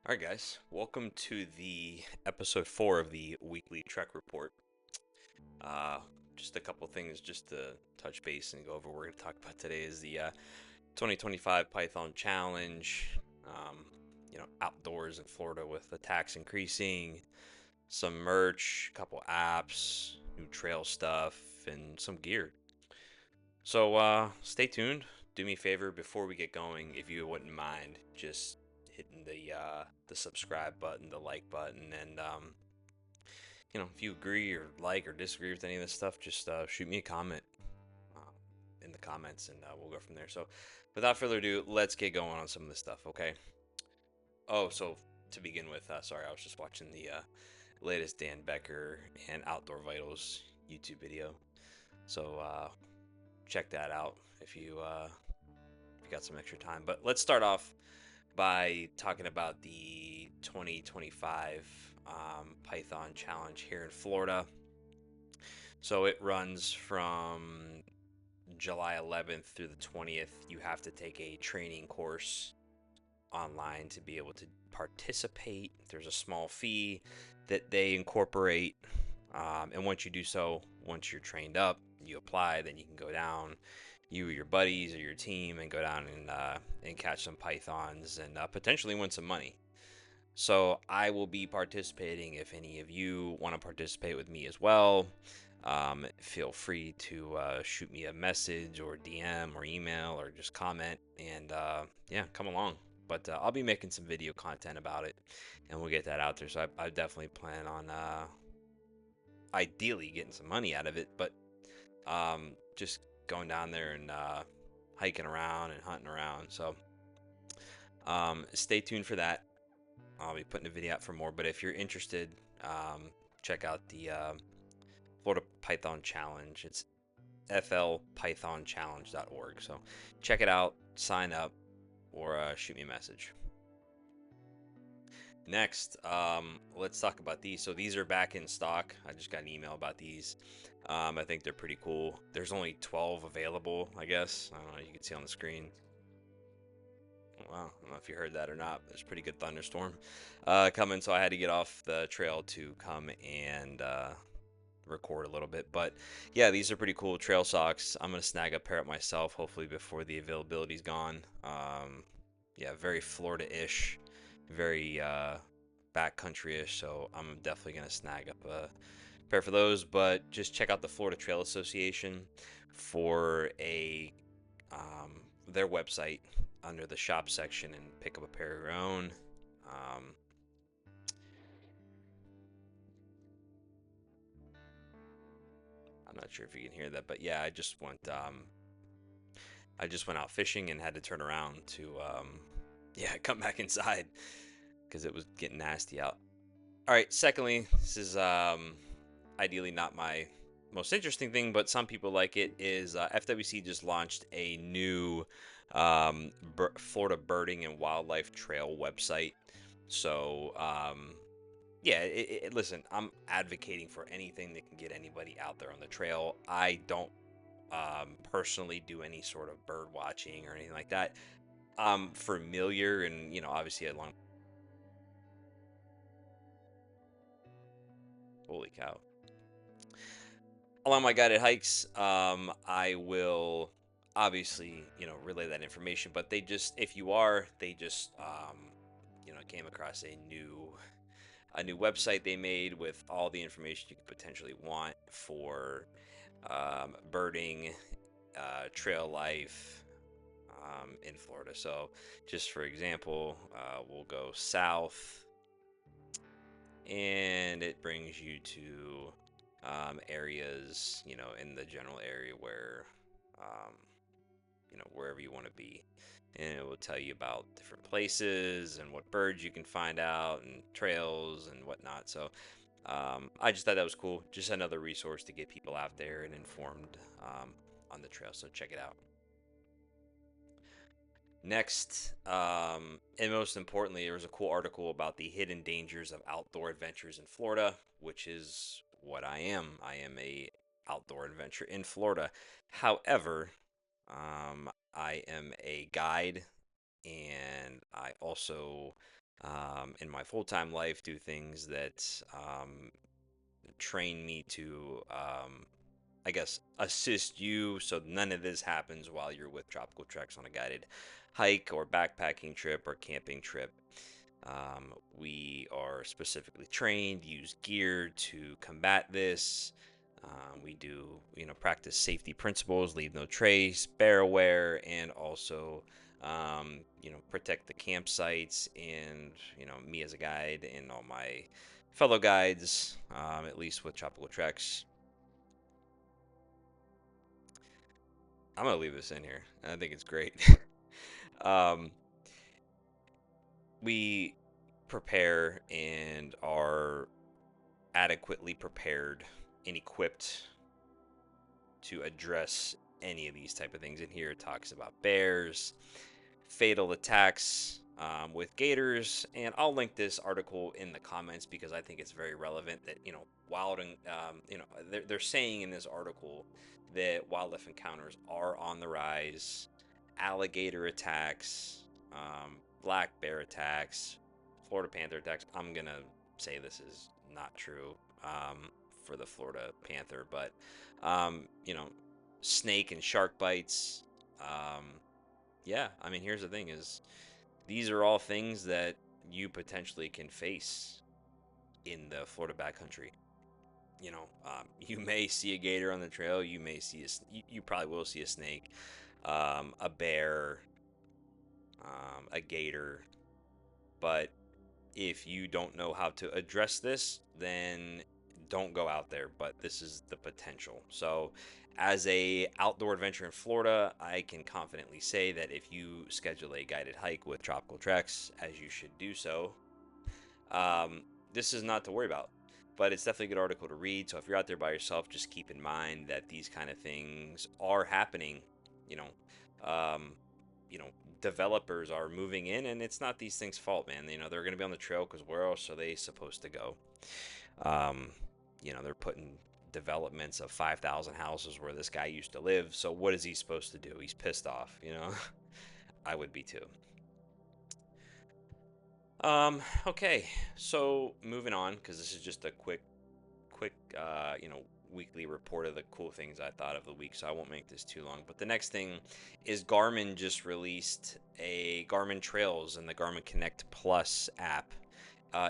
All right, guys, welcome to the episode 4 of the weekly Trek Report. Uh, just a couple things just to touch base and go over. We're going to talk about today is the 2025 Python Challenge. Outdoors in Florida with the tax increasing, some merch, a couple apps, new trail stuff, and some gear. So stay tuned. Do me a favor before we get going, if you wouldn't mind, just hitting the subscribe button, the like button, and if you agree or like or disagree with any of this stuff, just shoot me a comment uh, in the comments, and we'll go from there. So, without further ado, let's get going on some of this stuff. Okay. Oh, so to begin with, sorry, I was just watching the latest Dan Becker and Outdoor Vitals YouTube video. So check that out if you got some extra time. But let's start off by talking about the 2025 Python Challenge here in Florida. So it runs from July 11th through the 20th. You have to take a training course online to be able to participate. There's a small fee that they incorporate. And once you do so, once you're trained up, you apply, then you can go down, you or your buddies or your team, and go down and catch some pythons and potentially win some money. So I will be participating. If any of you want to participate with me as well, feel free to shoot me a message or DM or email or just comment and yeah, come along. But I'll be making some video content about it and we'll get that out there. So I definitely plan on ideally getting some money out of it, but just going down there and hiking around and hunting around. So stay tuned for that. I'll be putting a video out for more. But if you're interested, check out the Florida Python Challenge. It's flpythonchallenge.org. So check it out, sign up, or shoot me a message. Next, let's talk about these. So these are back in stock. I just got an email about these. I think they're pretty cool. There's only 12 available, I guess. I don't know. You can see on the screen. Wow, I don't know if you heard that or not. There's a pretty good thunderstorm coming, so I had to get off the trail to come and record a little bit. But yeah, these are pretty cool trail socks. I'm gonna snag a pair up myself, hopefully before the availability's gone. Yeah, very Florida-ish, very backcountry-ish. So I'm definitely gonna snag up a pair for those. But just check out the Florida Trail Association for their website under the shop section and pick up a pair of your own. Um, I'm not sure if you can hear that, but yeah, I just went out fishing and had to turn around to yeah, come back inside because it was getting nasty out. All right, secondly, this is ideally not my most interesting thing, but some people like it, is FWC just launched a new Florida Birding and Wildlife Trail website. So, yeah, listen, I'm advocating for anything that can get anybody out there on the trail. I don't personally do any sort of bird watching or anything like that. I'm familiar and, obviously along. Holy cow. Along my guided hikes, I will obviously, relay that information. But if you are, they just, came across a new website they made with all the information you could potentially want for birding, trail life in Florida. So, just for example, we'll go south, and it brings you to areas, in the general area where, um, wherever you want to be. And it will tell you about different places and what birds you can find out and trails and whatnot. So I just thought that was cool. Just another resource to get people out there and informed on the trail. So check it out. Next, and most importantly, there was a cool article about the hidden dangers of outdoor adventures in Florida, which is what I am. I am a outdoor adventure in Florida. However, I am a guide, and I also in my full-time life do things that train me to, I guess, assist you so none of this happens while you're with Tropical Treks on a guided hike or backpacking trip or camping trip. We are specifically trained, use gear to combat this. We do, practice safety principles, leave no trace, bear aware, and also, protect the campsites and, me as a guide and all my fellow guides, at least with Tropical Treks. I'm gonna leave this in here. I think it's great. um, we prepare and are adequately prepared and equipped to address any of these type of things. In here, it talks about bears, fatal attacks with gators, and I'll link this article in the comments because I think it's very relevant. That wild and they're saying in this article that wildlife encounters are on the rise. Alligator attacks, black bear attacks, Florida panther attacks. I'm gonna say this is not true for the Florida panther, but snake and shark bites. Um, yeah, I mean, here's the thing: is these are all things that you potentially can face in the Florida backcountry. You may see a gator on the trail. You may see you probably will see a snake, a bear, a gator. But if you don't know how to address this, then don't go out there. But this is the potential. So, as a outdoor adventure in Florida, I can confidently say that if you schedule a guided hike with Tropical Treks, as you should do so, um, this is not to worry about. But it's definitely a good article to read. So if you're out there by yourself, just keep in mind that these kind of things are happening. You know, um, you know, developers are moving in, and it's not these things' fault, man. They're going to be on the trail because where else are they supposed to go? Um, they're putting developments of 5,000 houses where this guy used to live. So what is he supposed to do? He's pissed off. I would be too. Okay, so moving on, because this is just a quick, weekly report of the cool things I thought of the week, so I won't make this too long. But the next thing is Garmin just released a Garmin Trails and the Garmin Connect Plus app.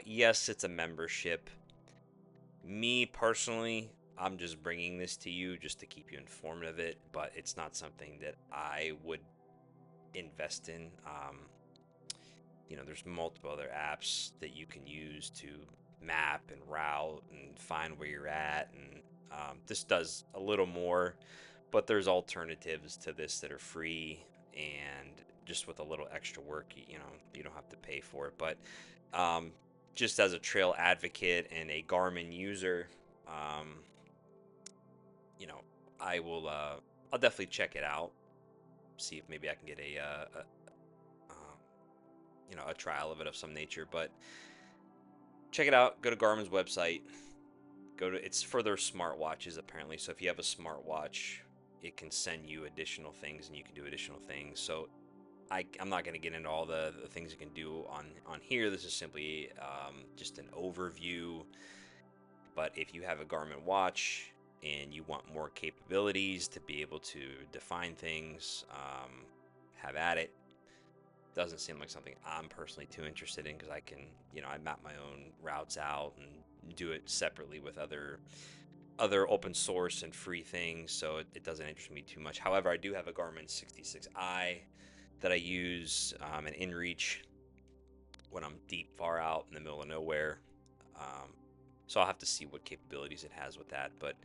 Yes, it's a membership. Me personally, I'm just bringing this to you just to keep you informed of it, but it's not something that I would invest in. There's multiple other apps that you can use to map and route and find where you're at. And this does a little more, but there's alternatives to this that are free and just with a little extra work, you don't have to pay for it. But just as a trail advocate and a Garmin user, um, you know, I will, I'll definitely check it out. See if maybe I can get a trial of it of some nature. But check it out. Go to Garmin's website. It's for their smartwatches apparently. So if you have a smartwatch, it can send you additional things and you can do additional things. So I'm not going to get into all the things you can do on here. This is simply just an overview. But if you have a Garmin watch and you want more capabilities to be able to define things, have at it. Doesn't seem like something I'm personally too interested in because I can, I map my own routes out and do it separately with other open source and free things, so it doesn't interest me too much. However, I do have a Garmin 66i that I use in InReach when I'm deep far out in the middle of nowhere. So I'll have to see what capabilities it has with that. But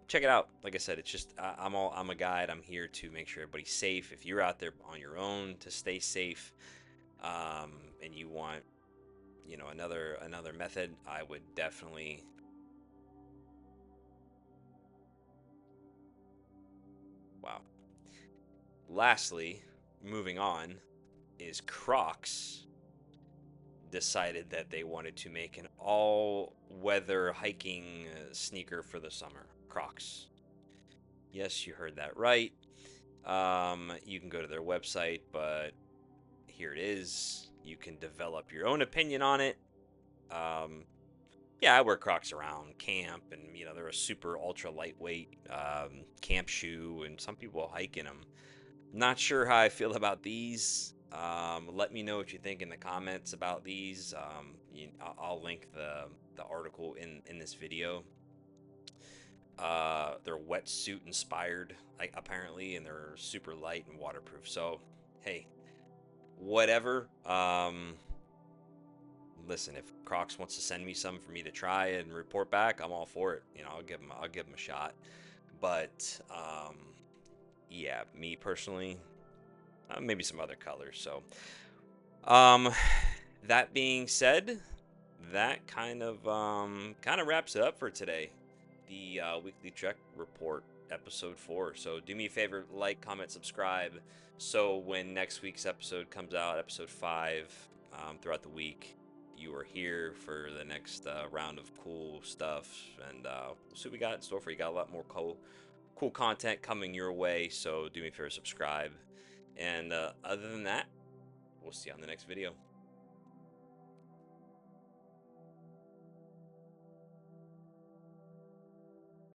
check it out. Like I said, it's just I'm a guide. I'm here to make sure everybody's safe. If you're out there on your own to stay safe, and you want another method, I would definitely. Wow. Lastly, moving on, is Crocs decided that they wanted to make an all-weather hiking sneaker for the summer. Crocs. Yes, you heard that right. You can go to their website, but here it is. You can develop your own opinion on it. Yeah, I wear Crocs around camp, and they're a super ultra lightweight camp shoe, and some people hike in them. Not sure how I feel about these. Let me know what you think in the comments about these. I'll link the article in this video. They're wetsuit inspired, like, apparently, and they're super light and waterproof. So, hey, whatever. Listen, if Crocs wants to send me some for me to try and report back, I'm all for it. I'll give them a shot. But yeah, me personally, maybe some other colors. So, um, that being said, that kind of wraps it up for today. The weekly Trek Report episode 4. So do me a favor, like, comment, subscribe, so when next week's episode comes out, episode 5, throughout the week, you are here for the next round of cool stuff, and we'll see what we got in store for you. Got a lot more cool content coming your way, so do me a favor, subscribe, and other than that, we'll see you on the next video.